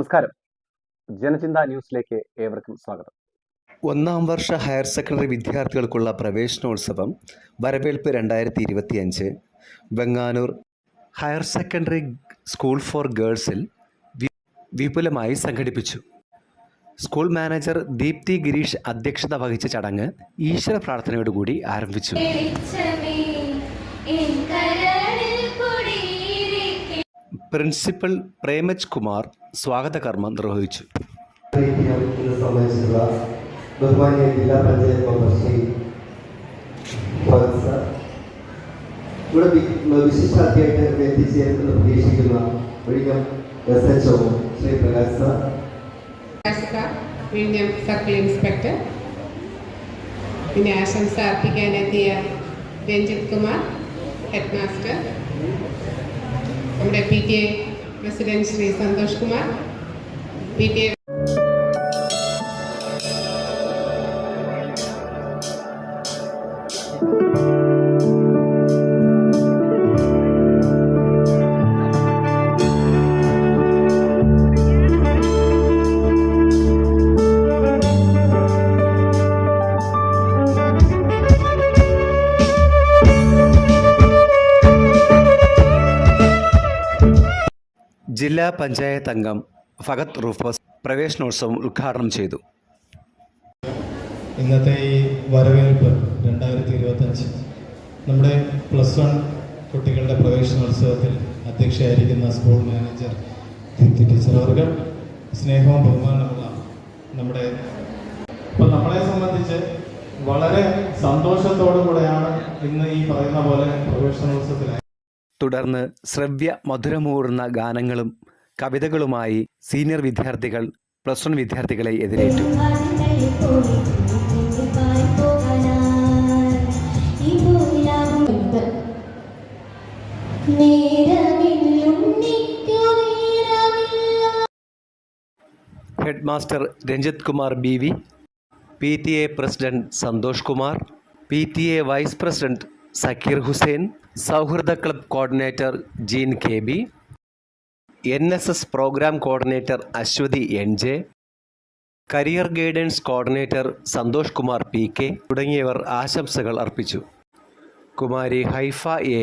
നമസ്കാരം. ജനചിന്ത ന്യൂസിലേക്ക് ഏവർക്കും സ്വാഗതം. ഒന്നാം വർഷ ഹയർ സെക്കൻഡറി വിദ്യാർത്ഥികൾക്കുള്ള പ്രവേശനോത്സവം വരവേൽപ്പ് 2025 Venganoor higher secondary school for ഗേൾസിൽ വിപുലമായി സംഘടിപ്പിച്ചു. സ്കൂൾ മാനേജർ ദീപ്തി ഗിരീഷ് അധ്യക്ഷത വഹിച്ച ചടങ്ങ് ഈശ്വര പ്രാർത്ഥനയോടുകൂടി ആരംഭിച്ചു. പ്രിൻസിപ്പൽ പ്രേമജ് കുമാർ സ്വാഗത കർമ്മം നിർവഹിച്ചു. ബഹുമാനിയ ജില്ലാ പഞ്ചായത്ത് മെമ്പർ ശ്രീ ഇവിടെ വിശിഷ്ടാതിഥിയായിട്ട് എത്തിച്ചേരുമെന്ന് പ്രതീക്ഷിക്കുന്ന വിഴിഞ്ഞം SHO ശ്രീ പ്രകാശ് സാർ, വിഴിഞ്ഞം സർക്കിൾ ഇൻസ്പെക്ടർ, പിന്നെ ആശംസ അർപ്പിക്കാനെത്തിയ രഞ്ജിത് കുമാർ ഹെഡ് മാസ്റ്റർ, നമ്മുടെ PTA president Shri Santhosh Kumar, PTA ജില്ലാ പഞ്ചായത്ത് അംഗം ഫഹദ് റൂഫോസ് പ്രവേശനോത്സവം ഉദ്ഘാടനം ചെയ്തു. ഇന്നത്തെ ഈ വരവേൽപ്പ് 2025 നമ്മുടെ +1 കുട്ടികളുടെ പ്രവേശനോത്സവത്തിൽ അധ്യക്ഷയായിരിക്കുന്ന സ്കൂൾ മാനേജർ ദീപ്തി ടീച്ചർ അവർക്ക് സ്നേഹവും ബഹുമാനമുള്ള നമ്മളെ സംബന്ധിച്ച് വളരെ സന്തോഷത്തോടു കൂടെയാണ് ഇന്ന് ഈ പറയുന്ന പോലെ പ്രവേശനോത്സവത്തിലായി. തുടർന്ന് ശ്രവ്യ മധുരമൂറുന്ന ഗാനങ്ങളും കവിതകളുമായി സീനിയർ വിദ്യാർത്ഥികൾ +1 വിദ്യാർത്ഥികളെ എതിരേറ്റു. Head master Ranjith Kumar BV, PTA president Santhosh Kumar, PTA vice president Zakir Hussain, സൗഹൃദ club coordinator Jeen KB, NSS programme coordinator Aswathy NJ, career guidance coordinator Santhosh Kumar PK തുടങ്ങിയവർ ആശംസകൾ അർപ്പിച്ചു. Kumari Haifa A